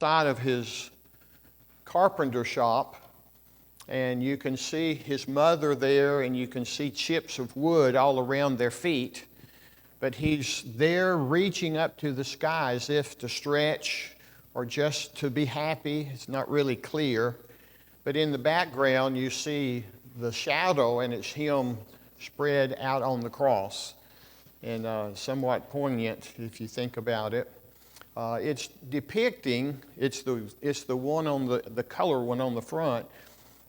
side of his carpenter shop, and you can see his mother there, and you can see chips of wood all around their feet. But he's there reaching up to the sky as if to stretch or just to be happy. It's not really clear. But in the background, you see the shadow, and it's him spread out on the cross. And somewhat poignant if you think about it. It's depicting, it's the one on the color one on the front.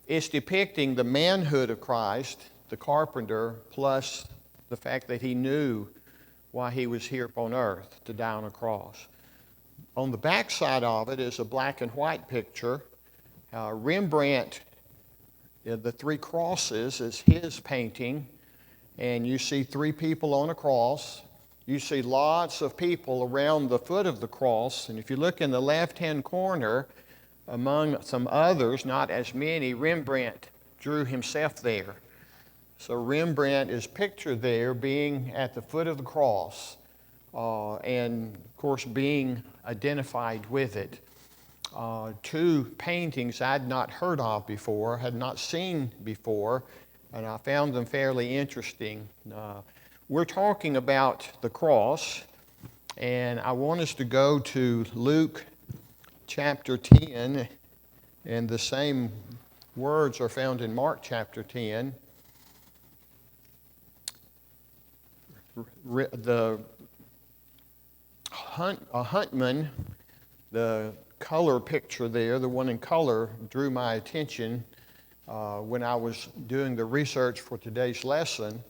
It's depicting the manhood of Christ, the carpenter, plus the fact that he knew why he was here upon earth, to die on a cross. On the back side of it is a black and white picture. Rembrandt, the three crosses, is his painting, and you see three people on a cross. You see lots of people around the foot of the cross, and if you look in the left-hand corner, among some others, not as many, Rembrandt drew himself there. So Rembrandt is pictured there being at the foot of the cross and, of course, being identified with it. Two paintings I'd not heard of before, had not seen before, and I found them fairly interesting. We're talking about the cross, and I want us to go to Luke chapter 10, and the same words are found in Mark chapter 10. A Huntman, the color picture there, the one in color, drew my attention when I was doing the research for today's lesson,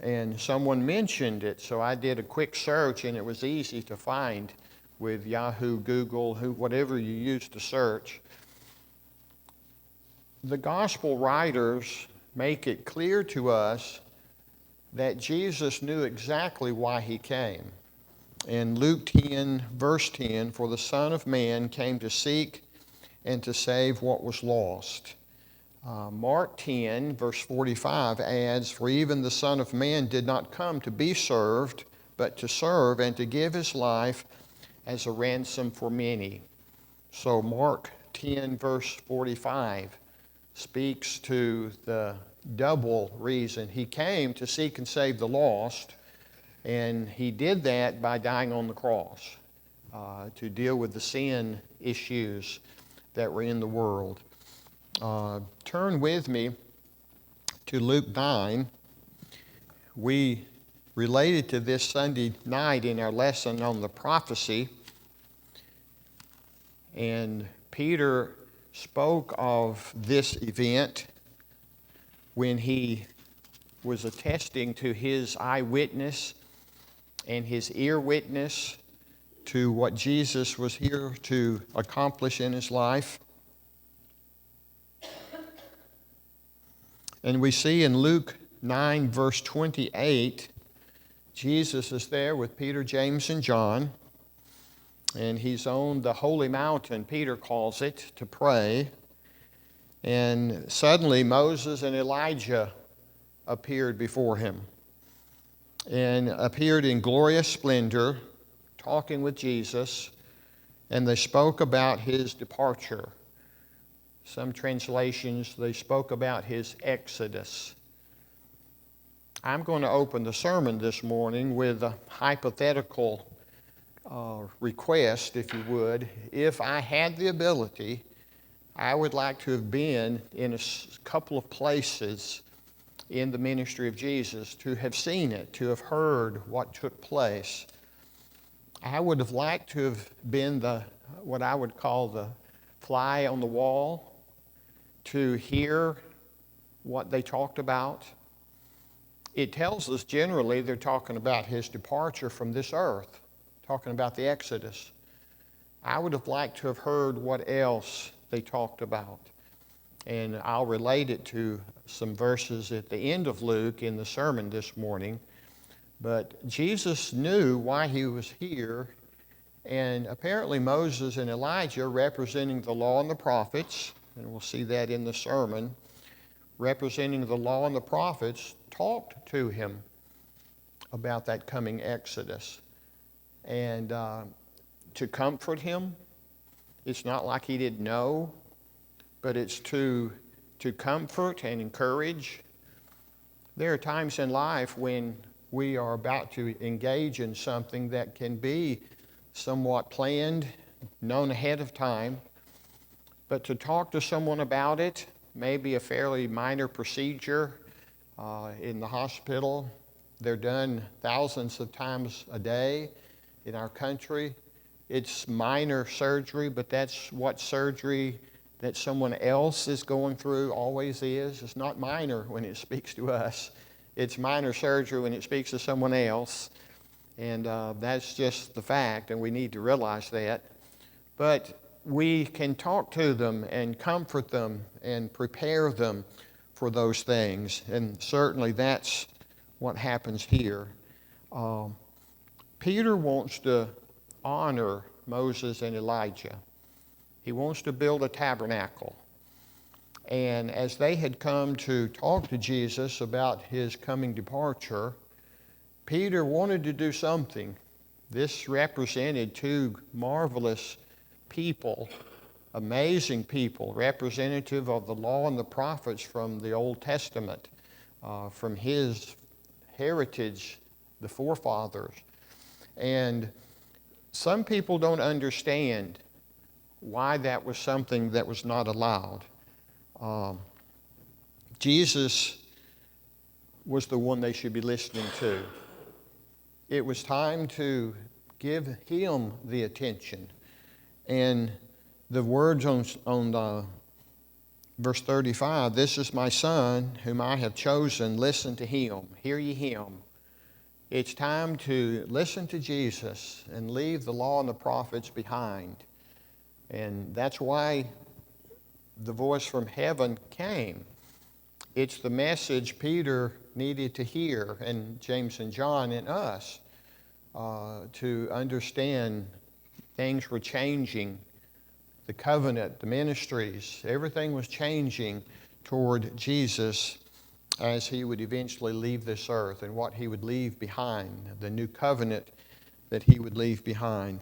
and someone mentioned it, so I did a quick search, and it was easy to find with Yahoo, Google, whatever you use to search. The gospel writers make it clear to us that Jesus knew exactly why he came. In Luke 10, verse 10, "For the Son of Man came to seek and to save what was lost." Mark 10, verse 45 adds, "For even the Son of Man did not come to be served, but to serve and to give his life as a ransom for many." So Mark 10, verse 45 speaks to the double reason. He came to seek and save the lost, and he did that by dying on the cross to deal with the sin issues that were in the world. Turn with me to Luke 9. We related to this Sunday night in our lesson on the prophecy, and Peter spoke of this event when he was attesting to his eyewitness and his ear witness to what Jesus was here to accomplish in his life. And we see in Luke 9, verse 28, Jesus is there with Peter, James, and John, and he's on the holy mountain, Peter calls it, to pray. And suddenly Moses and Elijah appeared before him and appeared in glorious splendor, talking with Jesus, and they spoke about his departure. Some translations, they spoke about his exodus. I'm going to open the sermon this morning with a hypothetical request, if you would. If I had the ability, I would like to have been in a couple of places in the ministry of Jesus, to have seen it, to have heard what took place. I would have liked to have been what I would call the fly on the wall, to hear what they talked about. It tells us generally they're talking about his departure from this earth, talking about the Exodus. I would have liked to have heard what else they talked about. And I'll relate it to some verses at the end of Luke in the sermon this morning. But Jesus knew why he was here, and apparently Moses and Elijah, representing the law and the prophets, and we'll see that in the sermon, representing the law and the prophets, talked to him about that coming Exodus, and to comfort him, It's not like he didn't know, but it's to comfort and encourage. There are times in life when we are about to engage in something that can be somewhat planned, known ahead of time, but to talk to someone about it, maybe a fairly minor procedure in the hospital. They're done thousands of times a day in our country. It's minor surgery, but that's what surgery that someone else is going through always is. It's not minor when it speaks to us. It's minor surgery when it speaks to someone else. And that's just the fact, and we need to realize that. But we can talk to them and comfort them and prepare them for those things. And certainly that's what happens here. Peter wants to honor Moses and Elijah. He wants to build a tabernacle. And as they had come to talk to Jesus about his coming departure, Peter wanted to do something. This represented two marvelous people, amazing people, representative of the law and the prophets from the Old Testament, from his heritage, the forefathers. And some people don't understand why that was something that was not allowed. Jesus was the one they should be listening to. It was time to give him the attention. And the words on verse 35, "This is my son whom I have chosen, listen to him, hear ye him." It's time to listen to Jesus and leave the law and the prophets behind. And that's why the voice from heaven came. It's the message Peter needed to hear, and James and John and us, to understand things were changing. The covenant, the ministries, everything was changing toward Jesus as he would eventually leave this earth and what he would leave behind, the new covenant that he would leave behind.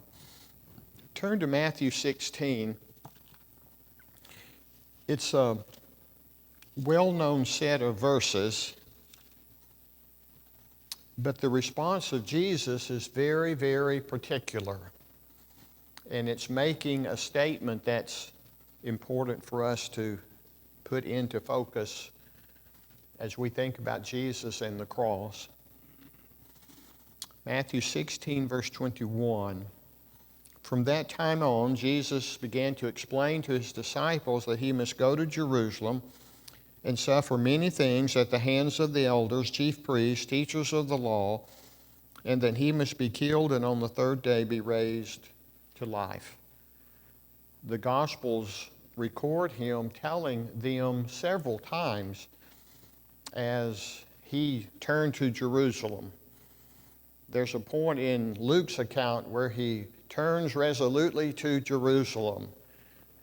Turn to Matthew 16. It's a well-known set of verses, but the response of Jesus is very, very particular. And it's making a statement that's important for us to put into focus as we think about Jesus and the cross. Matthew 16, verse 21. "From that time on, Jesus began to explain to his disciples that he must go to Jerusalem and suffer many things at the hands of the elders, chief priests, teachers of the law, and that he must be killed and on the third day be raised to life." The Gospels record him telling them several times as he turned to Jerusalem. There's a point in Luke's account where he turns resolutely to Jerusalem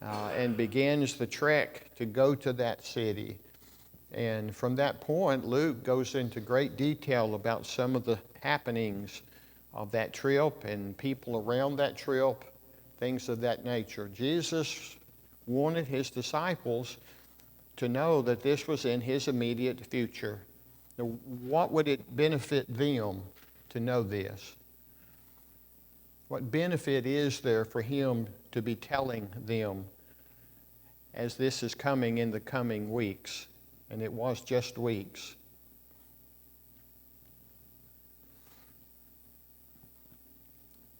and begins the trek to go to that city. And from that point, Luke goes into great detail about some of the happenings of that trip and people around that trip, things of that nature. Jesus wanted his disciples to know that this was in his immediate future. Now, what would it benefit them to know this? What benefit is there for him to be telling them as this is coming in the coming weeks? And it was just weeks.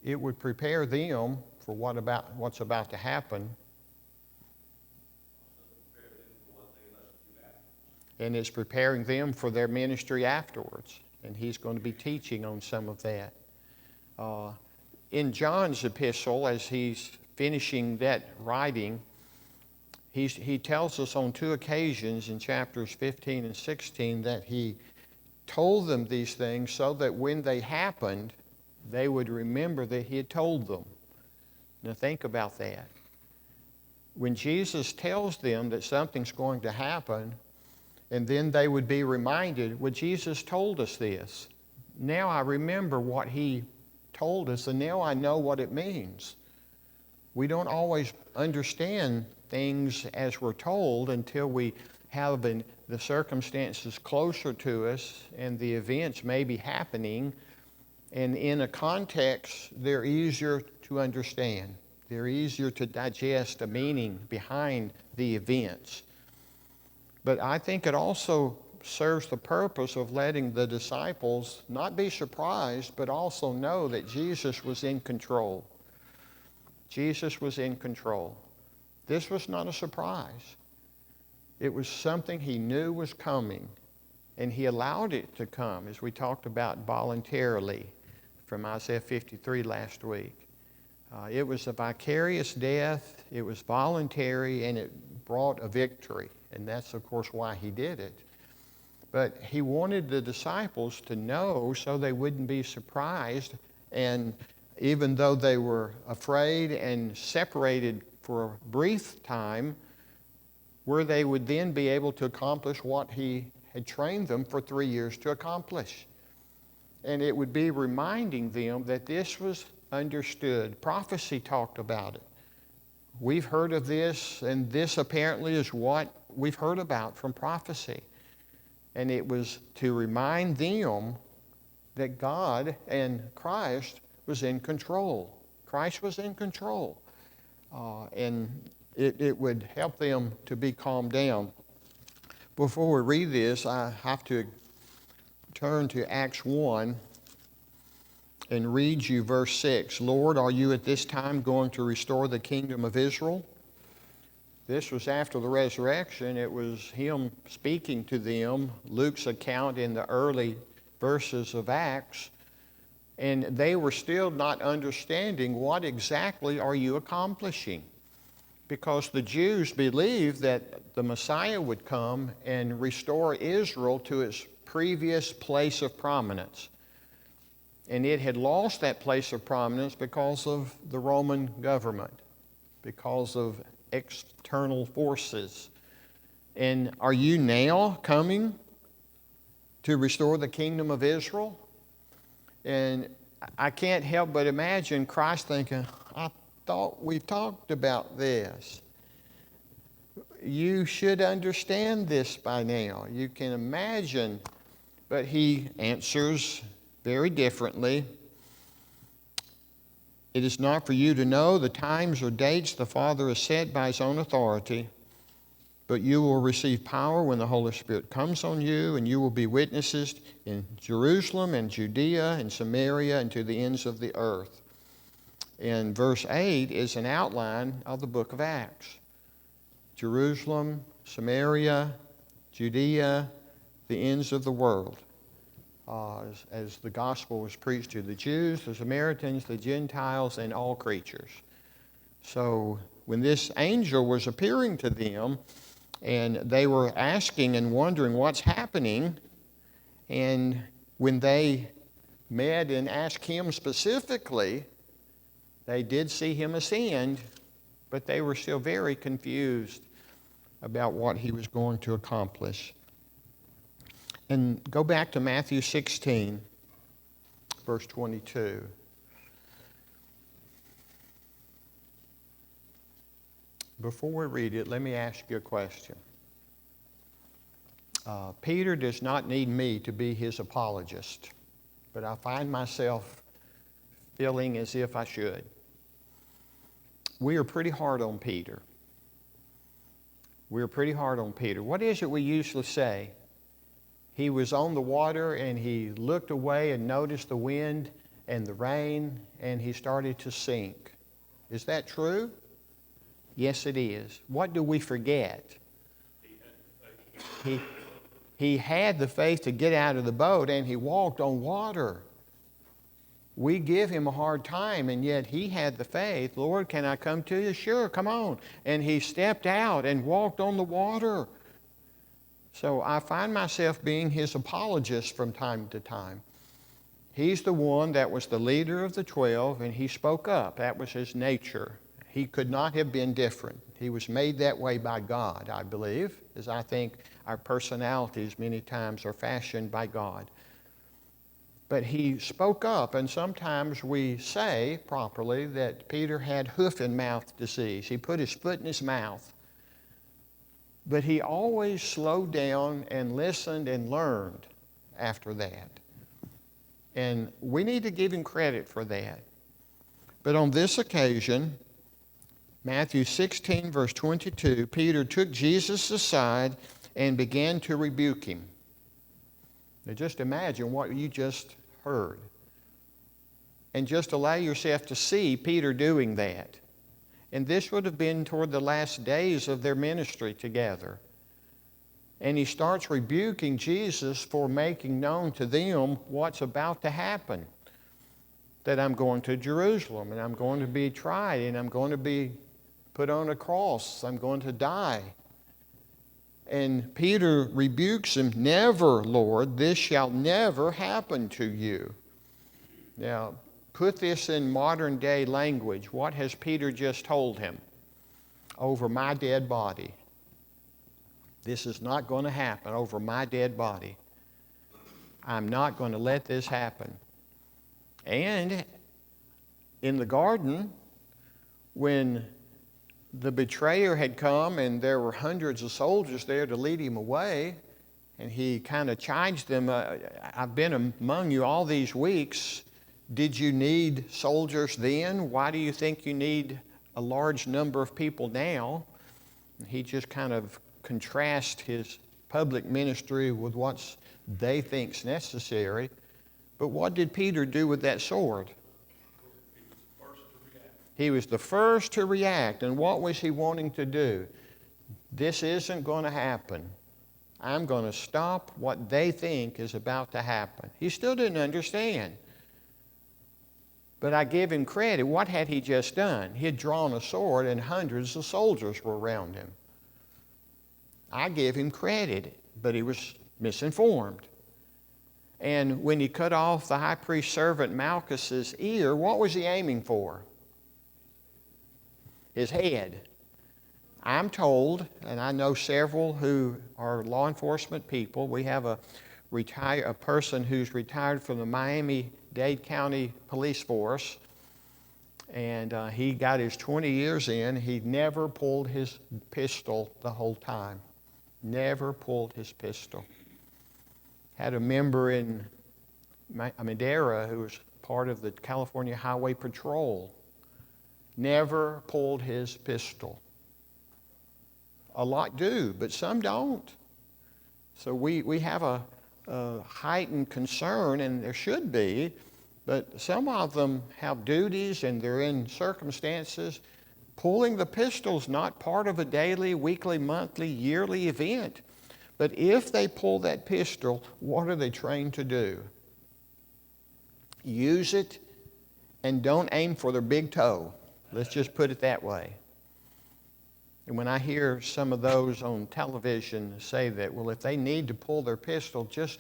It would prepare them for what's about to happen. And it's preparing them for their ministry afterwards. And he's going to be teaching on some of that. In John's epistle, as he's finishing that writing, he tells us on two occasions in chapters 15 and 16 that he told them these things so that when they happened, they would remember that he had told them. Now think about that. When Jesus tells them that something's going to happen, and then they would be reminded, well, Jesus told us this. Now I remember what he told us, and now I know what it means. We don't always understand things as we're told until we have the circumstances closer to us and the events may be happening. And in a context, they're easier to understand. They're easier to digest the meaning behind the events. But I think it also serves the purpose of letting the disciples not be surprised, but also know that Jesus was in control. Jesus was in control. This was not a surprise. It was something he knew was coming, and he allowed it to come, as we talked about voluntarily from Isaiah 53 last week. It was a vicarious death, it was voluntary, and it brought a victory. And that's, of course, why he did it. But he wanted the disciples to know so they wouldn't be surprised. And even though they were afraid and separated for a brief time, where they would then be able to accomplish what he had trained them for 3 years to accomplish. And it would be reminding them that this was understood. Prophecy talked about it. We've heard of this, and this apparently is what we've heard about from prophecy. And it was to remind them that God and Christ was in control. Christ was in control. And it would help them to be calmed down. Before we read this, I have to turn to Acts 1 and read you verse 6. Lord, are you at this time going to restore the kingdom of Israel? This was after the resurrection. It was him speaking to them, Luke's account in the early verses of Acts. And they were still not understanding what exactly are you accomplishing. Because the Jews believed that the Messiah would come and restore Israel to its previous place of prominence. And it had lost that place of prominence because of the Roman government, because of external forces. And are you now coming to restore the kingdom of Israel? And I can't help but imagine Christ thinking, I thought we talked about this. You should understand this by now. You can imagine. But he answers very differently. It is not for you to know the times or dates the Father has set by his own authority, but you will receive power when the Holy Spirit comes on you, and you will be witnesses in Jerusalem and Judea and Samaria and to the ends of the earth. And verse 8 is an outline of the book of Acts. Jerusalem, Samaria, Judea, the ends of the world. As the gospel was preached to the Jews, the Samaritans, the Gentiles, and all creatures. So when this angel was appearing to them, and they were asking and wondering what's happening, and when they met and asked him specifically, they did see him ascend, but they were still very confused about what he was going to accomplish. And go back to Matthew 16, verse 22. Before we read it, let me ask you a question. Peter does not need me to be his apologist, but I find myself feeling as if I should. We are pretty hard on Peter. We're pretty hard on Peter. What is it we usually say? He was on the water and he looked away and noticed the wind and the rain and he started to sink. Is that true? Yes, it is. What do we forget? He had the faith to get out of the boat and he walked on water. We give him a hard time, and yet he had the faith. Lord, can I come to you? Sure, come on. And he stepped out and walked on the water. So I find myself being his apologist from time to time. He's the one that was the leader of the 12, and he spoke up. That was his nature. He could not have been different. He was made that way by God, I believe, as I think our personalities many times are fashioned by God. But he spoke up, and sometimes we say properly that Peter had hoof and mouth disease. He put his foot in his mouth. But he always slowed down and listened and learned after that. And we need to give him credit for that. But on this occasion, Matthew 16, verse 22, Peter took Jesus aside and began to rebuke him. Now just imagine what you just heard. And just allow yourself to see Peter doing that. And this would have been toward the last days of their ministry together. And he starts rebuking Jesus for making known to them what's about to happen. That I'm going to Jerusalem, and I'm going to be tried, and I'm going to be put on a cross. I'm going to die. And Peter rebukes him, "Never, Lord, this shall never happen to you." Now, put this in modern day language. What has Peter just told him? Over my dead body. This is not going to happen over my dead body. I'm not going to let this happen. And in the garden, when the betrayer had come and there were hundreds of soldiers there to lead him away, and he kind of chided them, I've been among you all these weeks. Did you need soldiers then? Why do you think you need a large number of people now? He just kind of contrasts his public ministry with what they think's necessary. But what did Peter do with that sword? He was the first to react. And what was he wanting to do? This isn't going to happen. I'm going to stop what they think is about to happen. He still didn't understand. But I give him credit. What had he just done? He had drawn a sword and hundreds of soldiers were around him. I give him credit, but he was misinformed. And when he cut off the high priest's servant Malchus's ear, what was he aiming for? His head. I'm told, and I know several who are law enforcement people. We have a person who's retired from the Miami-Dade County Police Force, and he got his 20 years in. He never pulled his pistol the whole time. Never pulled his pistol. Had a member in Madera who was part of the California Highway Patrol. Never pulled his pistol. A lot do, but some don't. So we have a heightened concern, and there should be, but some of them have duties and they're in circumstances. Pulling the pistol is not part of a daily, weekly, monthly, yearly event. But if they pull that pistol, what are they trained to do? Use it and don't aim for their big toe. Let's just put it that way. And when I hear some of those on television say that, well, if they need to pull their pistol, just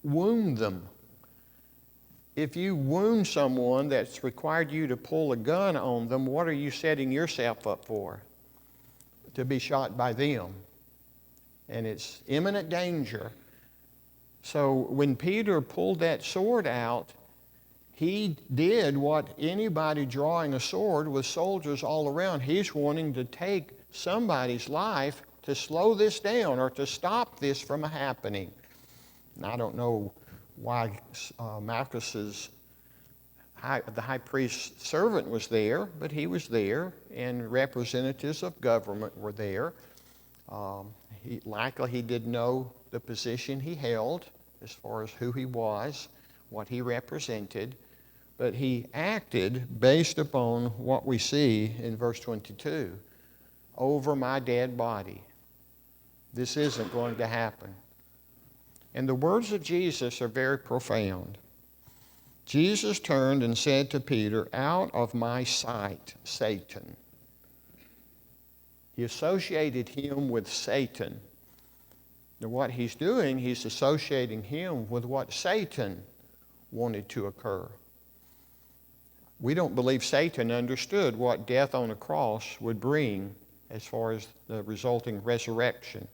wound them. If you wound someone that's required you to pull a gun on them, what are you setting yourself up for? To be shot by them. And it's imminent danger. So when Peter pulled that sword out, he did what anybody drawing a sword with soldiers all around. He's wanting to take somebody's life to slow this down or to stop this from happening. And I don't know why Malchus's the high priest's servant was there, but he was there, and representatives of government were there. Likely he did know the position he held as far as who he was, what he represented, but he acted based upon what we see in verse 22. Over my dead body. This isn't going to happen. And the words of Jesus are very profound. Jesus turned and said to Peter, "Out of my sight, Satan." He associated him with Satan. Now what he's doing, he's associating him with what Satan wanted to occur. We don't believe Satan understood what death on a cross would bring as far as the resulting resurrection.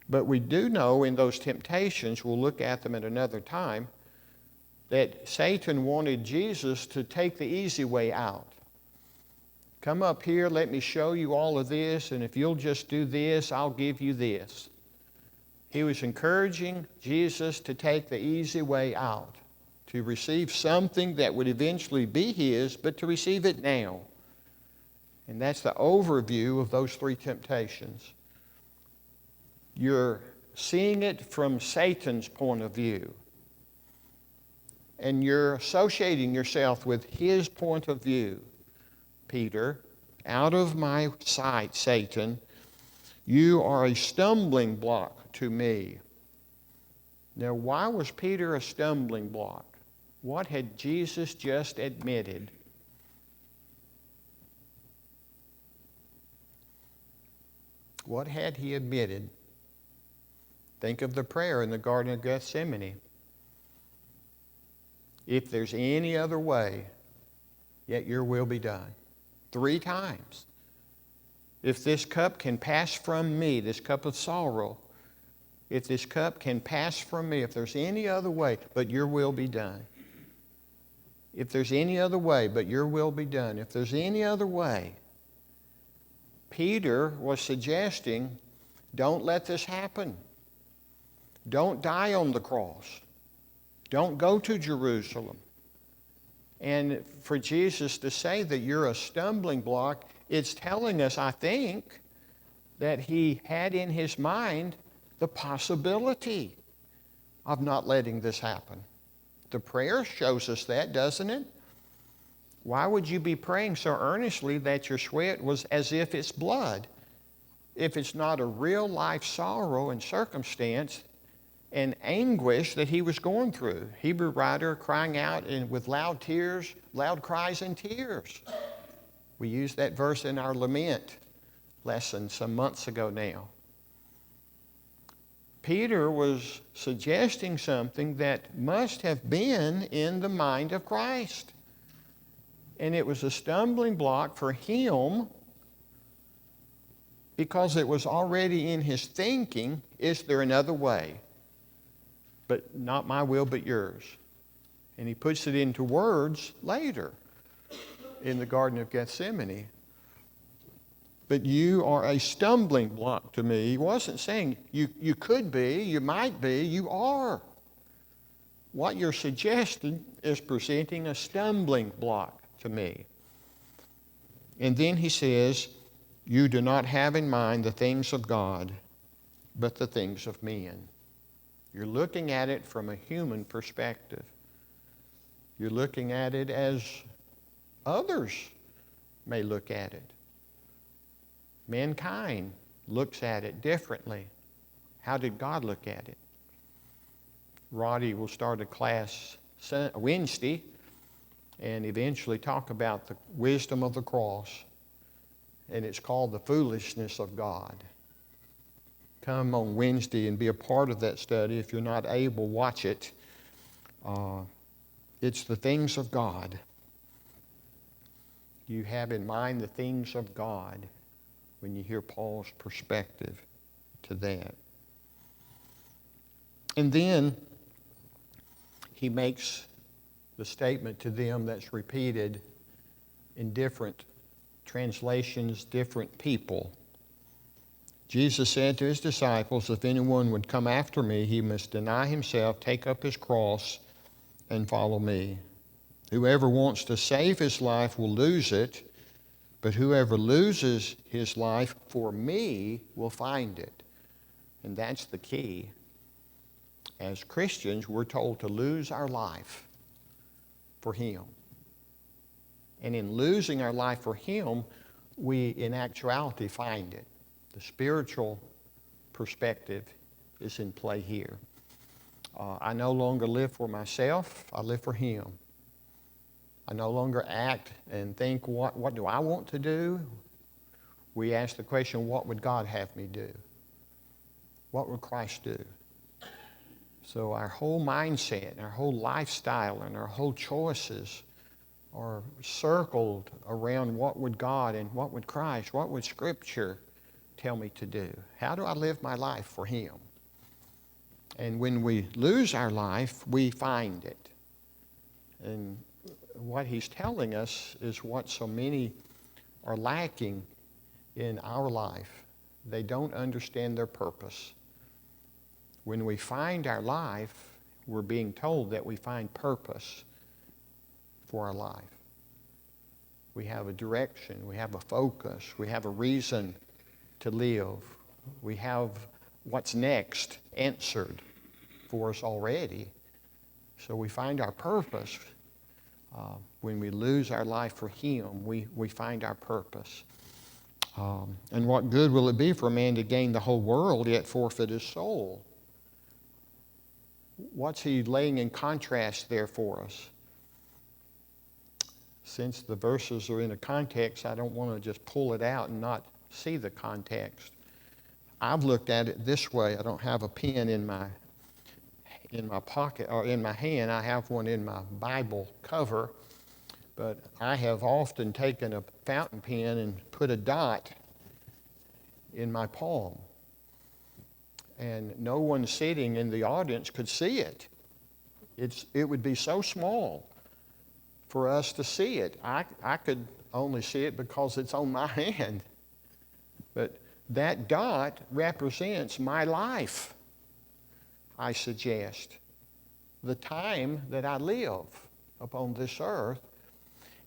But we do know in those temptations, we'll look at them at another time, that Satan wanted Jesus to take the easy way out. Come up here, let me show you all of this, and if you'll just do this, I'll give you this. He was encouraging Jesus to take the easy way out, to receive something that would eventually be his, but to receive it now. And that's the overview of those three temptations. You're seeing it from Satan's point of view. And you're associating yourself with his point of view. Peter, out of my sight, Satan, you are a stumbling block to me. Now, why was Peter a stumbling block? What had Jesus just admitted? What had he admitted? Think of the prayer in the Garden of Gethsemane. If there's any other way, yet your will be done. 3 times. If this cup can pass from me, this cup of sorrow, if this cup can pass from me, if there's any other way, but your will be done. If there's any other way, but your will be done. If there's any other way. Peter was suggesting, don't let this happen. Don't die on the cross. Don't go to Jerusalem. And for Jesus to say that you're a stumbling block, it's telling us, I think, that he had in his mind the possibility of not letting this happen. The prayer shows us that, doesn't it? Why would you be praying so earnestly that your sweat was as if it's blood? If it's not a real life sorrow and circumstance and anguish that he was going through. Hebrew writer crying out with loud tears, loud cries and tears. We used that verse in our lament lesson some months ago now. Peter was suggesting something that must have been in the mind of Christ. And it was a stumbling block for him because it was already in his thinking, is there another way? But not my will, but yours. And he puts it into words later in the Garden of Gethsemane. But you are a stumbling block to me. He wasn't saying you could be, you might be, you are. What you're suggesting is presenting a stumbling block to me. And then he says, you do not have in mind the things of God, but the things of men. You're looking at it from a human perspective. You're looking at it as others may look at it. Mankind looks at it differently. How did God look at it? Roddy will start a class Wednesday and eventually talk about the wisdom of the cross. And it's called the foolishness of God. Come on Wednesday and be a part of that study. If you're not able, watch it. It's the things of God. You have in mind the things of God when you hear Paul's perspective to that. And then he makes the statement to them that's repeated in different translations, different people. Jesus said to his disciples, if anyone would come after me, he must deny himself, take up his cross, and follow me. Whoever wants to save his life will lose it, but whoever loses his life for me will find it. And that's the key. As Christians, we're told to lose our life for him. And in losing our life for him, we in actuality find it. The spiritual perspective is in play here. I no longer live for myself, I live for him. I no longer act and think, what do I want to do? We ask the question, what would God have me do? What would Christ do? So our whole mindset, and our whole lifestyle, and our whole choices are circled around what would God and what would Christ, what would Scripture tell me to do? How do I live my life for him? And when we lose our life, we find it. And what he's telling us is what so many are lacking in our life. They don't understand their purpose. When we find our life, we're being told that we find purpose for our life. We have a direction, we have a focus, we have a reason to live. We have what's next answered for us already. So we find our purpose. When we lose our life for Him, we find our purpose. And what good will it be for a man to gain the whole world yet forfeit his soul? What's he laying in contrast there for us? Since the verses are in a context, I don't want to just pull it out and not see the context. I've looked at it this way. I don't have a pen in my pocket or in my hand. I have one in my Bible cover. But I have often taken a fountain pen and put a dot in my palm. And no one sitting in the audience could see it. It would be so small for us to see it. I could only see it because it's on my hand. But that dot represents my life, I suggest. The time that I live upon this earth.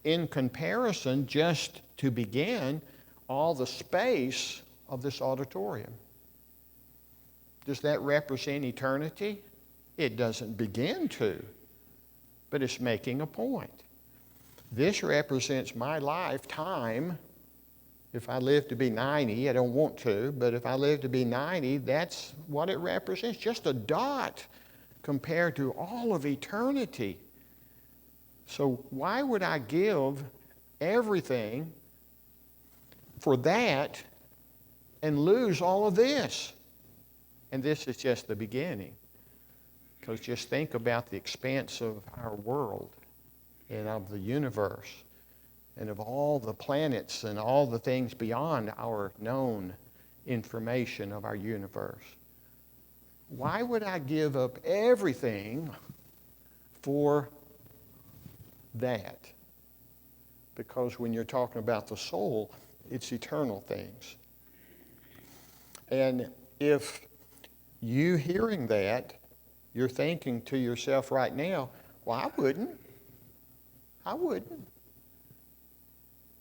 In comparison, just to begin, all the space of this auditorium. Does that represent eternity? It doesn't begin to, but it's making a point. This represents my lifetime. If I live to be 90, I don't want to, but if I live to be 90, that's what it represents. Just a dot compared to all of eternity. So why would I give everything for that and lose all of this? And this is just the beginning. Because just think about the expanse of our world and of the universe and of all the planets and all the things beyond our known information of our universe. Why would I give up everything for that? Because when you're talking about the soul, it's eternal things. And if you hearing that, you're thinking to yourself right now, well, I wouldn't.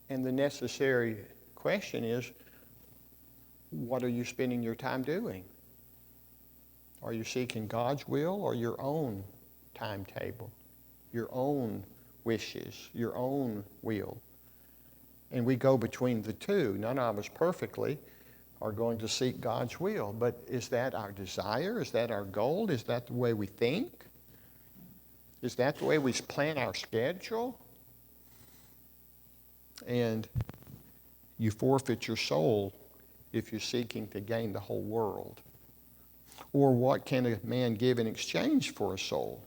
And the necessary question is, what are you spending your time doing? Are you seeking God's will or your own timetable, your own wishes, your own will? And we go between the two. None of us perfectly are going to seek God's will. But is that our desire? Is that our goal? Is that the way we think? Is that the way we plan our schedule? And you forfeit your soul if you're seeking to gain the whole world. Or what can a man give in exchange for a soul?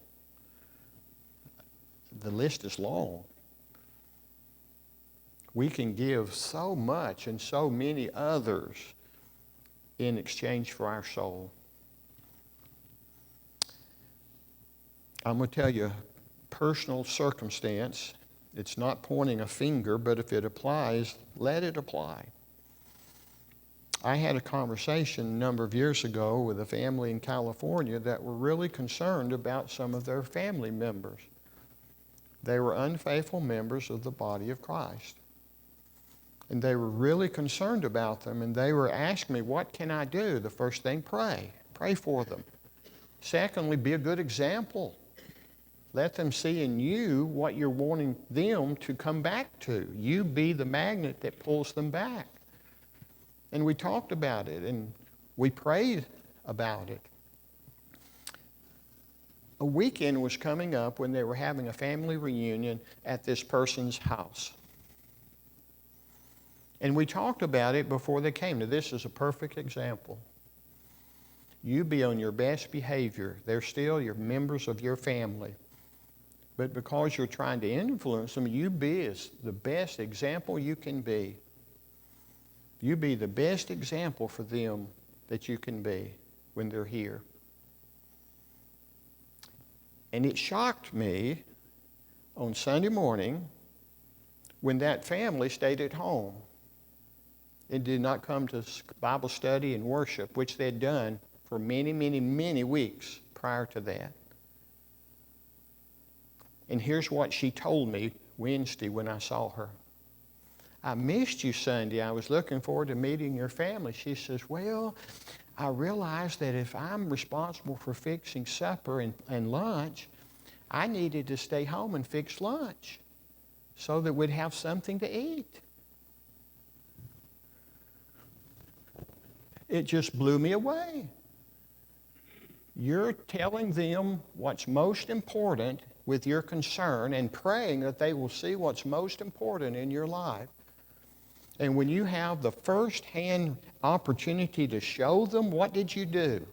The list is long. We can give so much and so many others in exchange for our soul. I'm going to tell you a personal circumstance. It's not pointing a finger, but if it applies, let it apply. I had a conversation a number of years ago with a family in California that were really concerned about some of their family members. They were unfaithful members of the body of Christ. And they were really concerned about them, and they were asking me, what can I do? The first thing, pray. Pray for them. Secondly, be a good example. Let them see in you what you're wanting them to come back to. You be the magnet that pulls them back. And we talked about it, and we prayed about it. A weekend was coming up when they were having a family reunion at this person's house. And we talked about it before they came. Now, this is a perfect example. You be on your best behavior. They're still your members of your family. But because you're trying to influence them, you be as the best example you can be. You be the best example for them that you can be when they're here. And it shocked me on Sunday morning when that family stayed at home and did not come to Bible study and worship, which they had done for many, many, many weeks prior to that. And here's what she told me Wednesday when I saw her. I missed you Sunday. I was looking forward to meeting your family. She says, well, I realized that if I'm responsible for fixing supper and lunch, I needed to stay home and fix lunch so that we'd have something to eat. It just blew me away. You're telling them what's most important with your concern and praying that they will see what's most important in your life. And when you have the first-hand opportunity to show them, what did you do?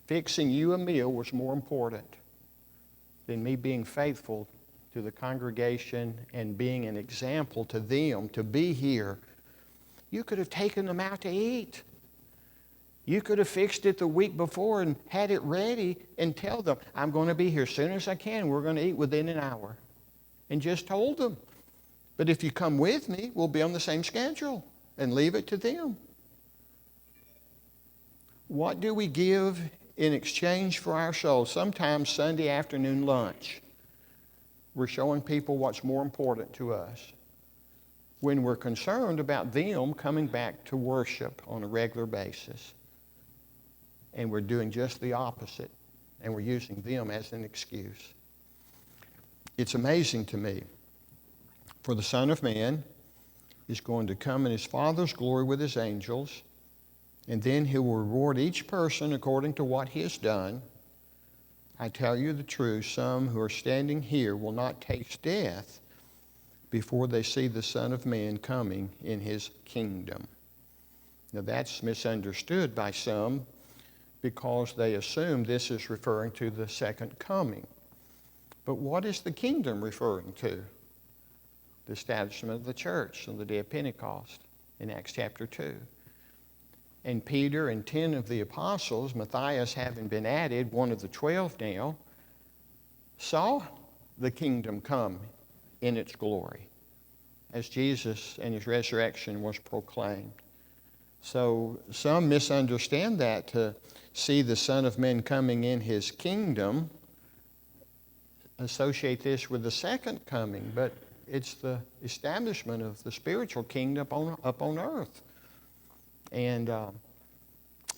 Fixing you a meal was more important than me being faithful to the congregation and being an example to them to be here. You could have taken them out to eat. You could have fixed it the week before and had it ready and tell them, I'm going to be here as soon as I can. We're going to eat within an hour. And just told them. But if you come with me, we'll be on the same schedule, and leave it to them. What do we give in exchange for our souls? Sometimes Sunday afternoon lunch. We're showing people what's more important to us when we're concerned about them coming back to worship on a regular basis. And we're doing just the opposite, and we're using them as an excuse. It's amazing to me. For the Son of Man is going to come in his Father's glory with his angels, and then he will reward each person according to what he has done. I tell you the truth, some who are standing here will not taste death before they see the Son of Man coming in his kingdom. Now that's misunderstood by some because they assume this is referring to the second coming. But what is the kingdom referring to? The establishment of the church on the day of Pentecost in Acts chapter 2. And Peter and 10 of the apostles, Matthias having been added, one of the 12 now, saw the kingdom come in its glory as Jesus and his resurrection was proclaimed. So some misunderstand that to see the Son of Man coming in his kingdom, associate this with the second coming, but it's the establishment of the spiritual kingdom up on earth. And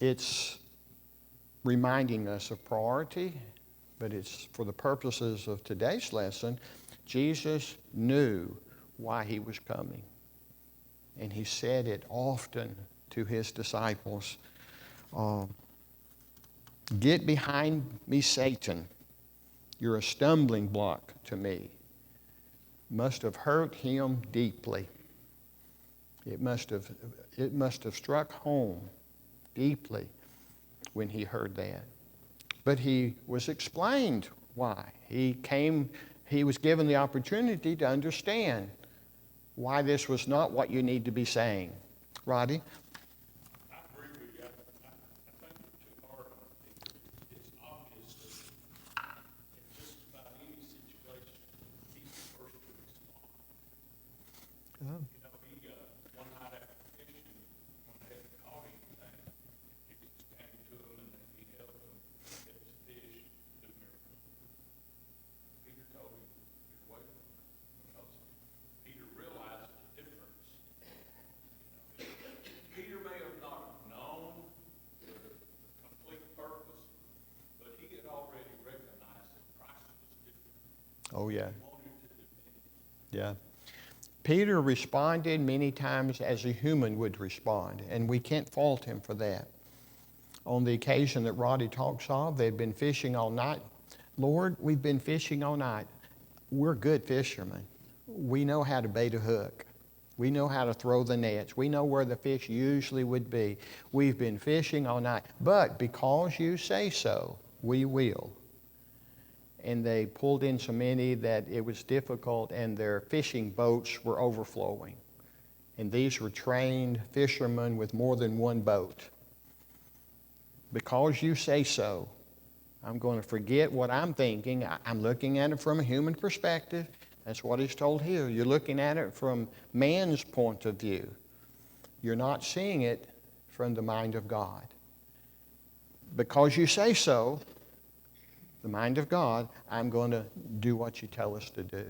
it's reminding us of priority, but it's for the purposes of today's lesson. Jesus knew why he was coming. And he said it often to his disciples. Get behind me, Satan. You're a stumbling block to me. Must have hurt him deeply. It must have struck home deeply when he heard that. But he was explained why. He was given the opportunity to understand why this was not what you need to be saying. Roddy? I agree with you. I think you're too hard on people. It's obvious that in just about any situation, he's the first to respond. Oh. You know, one night after fishing, when they hadn't caught anything, Jesus came to him and he helped him get his fish, do miracles. Peter told him, get away from him, because Peter realized the difference. You know, Peter may have not known the complete purpose, but he had already recognized that Christ was different. Oh, yeah. He wanted to defend him. Yeah. Peter responded many times as a human would respond, and we can't fault him for that. On the occasion that Roddy talks of, they'd been fishing all night. Lord, we've been fishing all night. We're good fishermen. We know how to bait a hook. We know how to throw the nets. We know where the fish usually would be. We've been fishing all night. But because you say so, we will. And they pulled in so many that it was difficult, and their fishing boats were overflowing. And these were trained fishermen with more than one boat. Because you say so, I'm going to forget what I'm thinking. I'm looking at it from a human perspective. That's what he's told here. You're looking at it from man's point of view. You're not seeing it from the mind of God. Because you say so, the mind of God, I'm going to do what you tell us to do.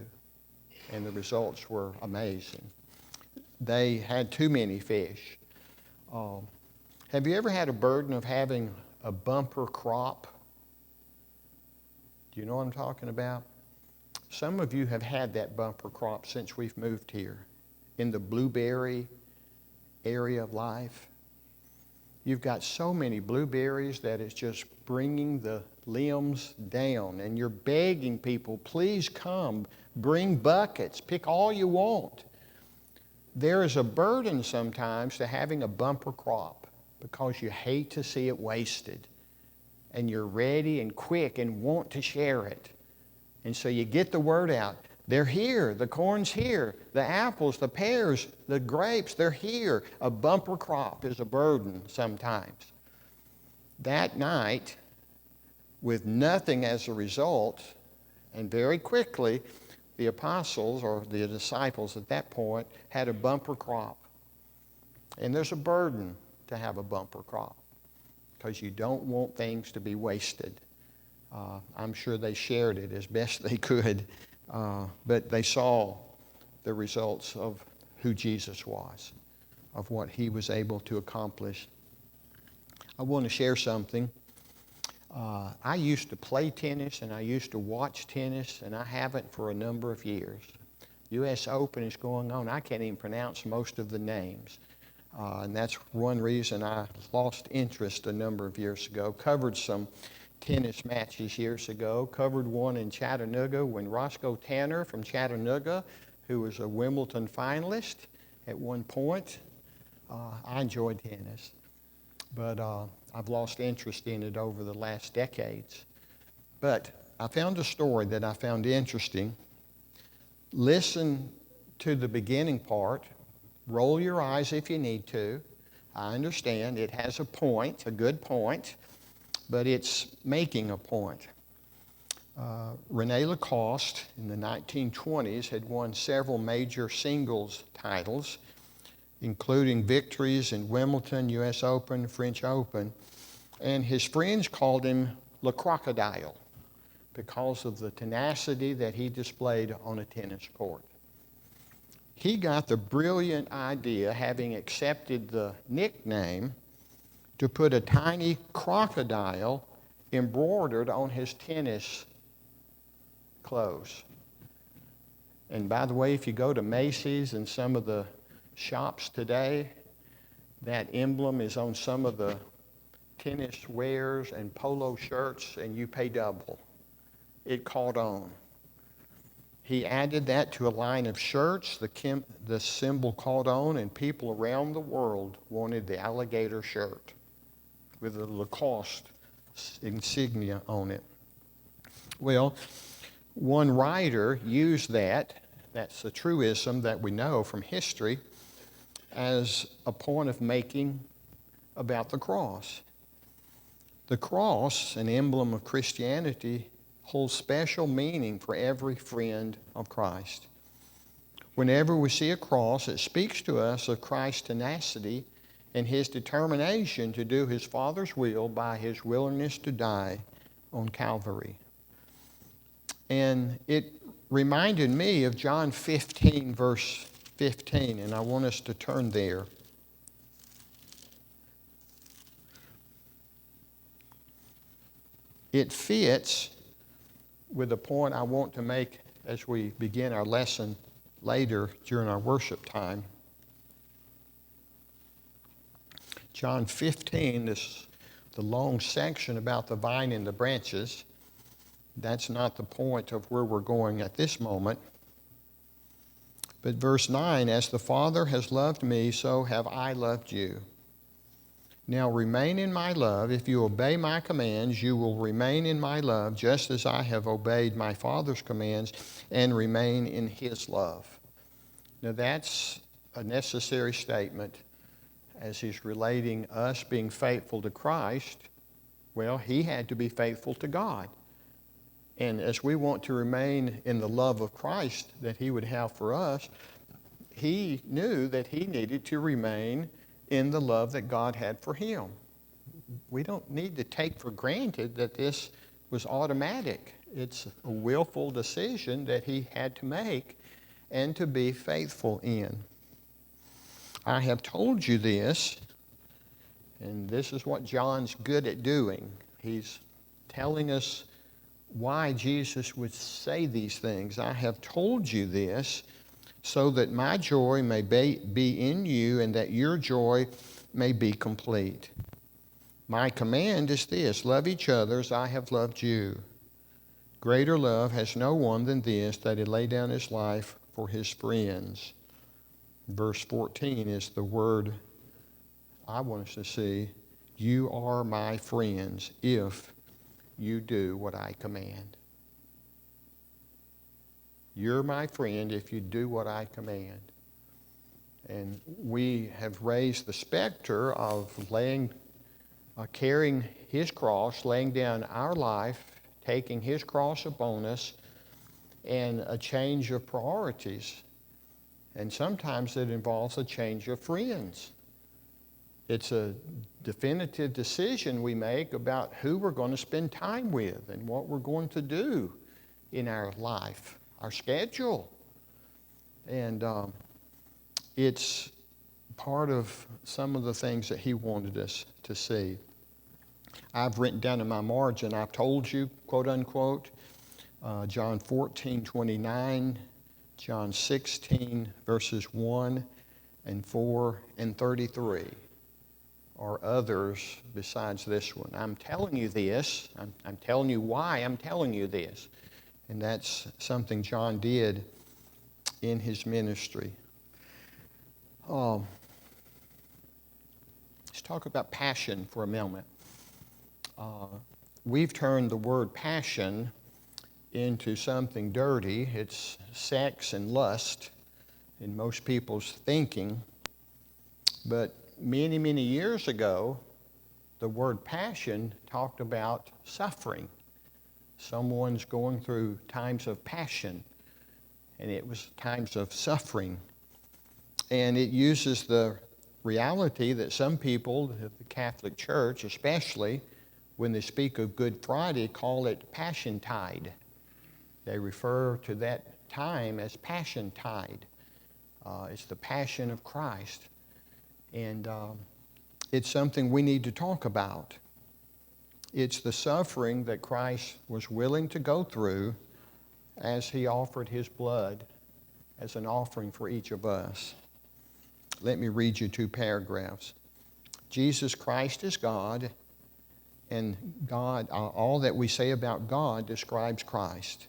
And the results were amazing. They had too many fish. Have you ever had a burden of having a bumper crop? Do you know what I'm talking about? Some of you have had that bumper crop since we've moved here in the blueberry area of life. You've got so many blueberries that it's just bringing the limbs down, and you're begging people, please come, bring buckets, pick all you want. There is a burden sometimes to having a bumper crop because you hate to see it wasted, and you're ready and quick and want to share it. And so you get the word out. They're here. The corn's here. The apples, the pears, the grapes, they're here. A bumper crop is a burden sometimes. That night, with nothing as a result, and very quickly, the apostles, or the disciples at that point, had a bumper crop. And there's a burden to have a bumper crop because you don't want things to be wasted. I'm sure they shared it as best they could, but they saw the results of who Jesus was, of what he was able to accomplish. I want to share something. I used to play tennis and I used to watch tennis, and I haven't for a number of years. U.S. Open is going on. I can't even pronounce most of the names. And that's one reason I lost interest a number of years ago. Covered some tennis matches years ago. Covered one in Chattanooga when Roscoe Tanner from Chattanooga, who was a Wimbledon finalist at one point. I enjoyed tennis, but I've lost interest in it over the last decades. But I found a story that I found interesting. Listen to the beginning part. Roll your eyes if you need to. I understand it has a point, a good point, but it's making a point. Rene Lacoste in the 1920s had won several major singles titles, including victories in Wimbledon, U.S. Open, French Open, and his friends called him Le Crocodile because of the tenacity that he displayed on a tennis court. He got the brilliant idea, having accepted the nickname, to put a tiny crocodile embroidered on his tennis clothes. And by the way, if you go to Macy's and some of the shops today, that emblem is on some of the tennis wears and polo shirts, and you pay double. It caught on. He added that to a line of shirts. The symbol caught on, and people around the world wanted the alligator shirt with the Lacoste insignia on it. Well, one writer used that's a truism that we know from history, as a point of making about the cross. The cross, an emblem of Christianity, holds special meaning for every friend of Christ. Whenever we see a cross, it speaks to us of Christ's tenacity and his determination to do his Father's will by his willingness to die on Calvary. And it reminded me of John 15, verse 15, and I want us to turn there. It fits with the point I want to make as we begin our lesson later during our worship time. John 15 is the long section about the vine and the branches. That's not the point of where we're going at this moment. But verse 9, as the Father has loved me, so have I loved you. Now remain in my love. If you obey my commands, you will remain in my love, just as I have obeyed my Father's commands and remain in his love. Now that's a necessary statement as he's relating us being faithful to Christ Well, he had to be faithful to God. And as we want to remain in the love of Christ that he would have for us, he knew that he needed to remain in the love that God had for him. We don't need to take for granted that this was automatic. It's a willful decision that he had to make and to be faithful in. I have told you this, and this is what John's good at doing. He's telling us why Jesus would say these things. I have told you this so that my joy may be in you and that your joy may be complete. My command is this: love each other as I have loved you. Greater love has no one than this, that he lay down his life for his friends. Verse 14 is the word I want us to see. You are my friends if you do what I command. You're my friend if you do what I command. And we have raised the specter of carrying his cross, laying down our life, taking his cross upon us, and a change of priorities. And sometimes it involves a change of friends. It's a definitive decision we make about who we're going to spend time with and what we're going to do in our life, our schedule. And it's part of some of the things that he wanted us to see. I've written down in my margin, I've told you, quote unquote, John 14:29, John 16, verses 1 and 4 and 33. Or others besides this one. I'm telling you this. I'm telling you why I'm telling you this. And that's something John did in his ministry. Let's talk about passion for a moment. We've turned the word passion into something dirty. It's sex and lust in most people's thinking. But many, many years ago, the word passion talked about suffering. Someone's going through times of passion, and it was times of suffering. And it uses the reality that some people, the Catholic Church especially, when they speak of Good Friday, call it Passion Tide. They refer to that time as Passion Tide. It's the passion of Christ. And it's something we need to talk about. It's the suffering that Christ was willing to go through as he offered his blood as an offering for each of us. Let me read you 2 paragraphs. Jesus Christ is God, and God, all that we say about God describes Christ.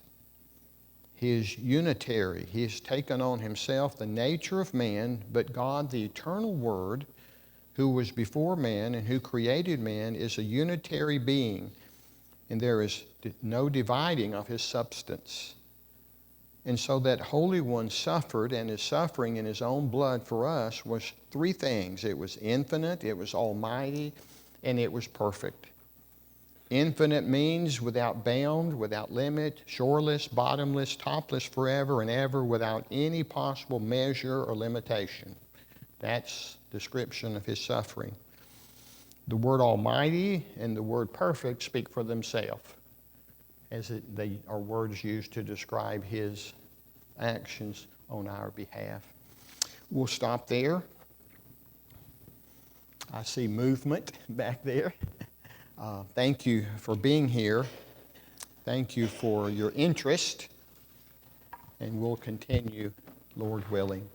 He is unitary. He has taken on himself the nature of man, but God, the eternal Word, who was before man and who created man, is a unitary being, and there is no dividing of his substance. And so that Holy One suffered, and his suffering in his own blood for us was 3 things. It was infinite, it was almighty, and it was perfect. Infinite means without bound, without limit, shoreless, bottomless, topless forever and ever, without any possible measure or limitation. That's description of his suffering. The word almighty and the word perfect speak for themselves, as they are words used to describe his actions on our behalf. We'll stop there. I see movement back there. Thank you for being here. Thank you for your interest, and we'll continue, Lord willing.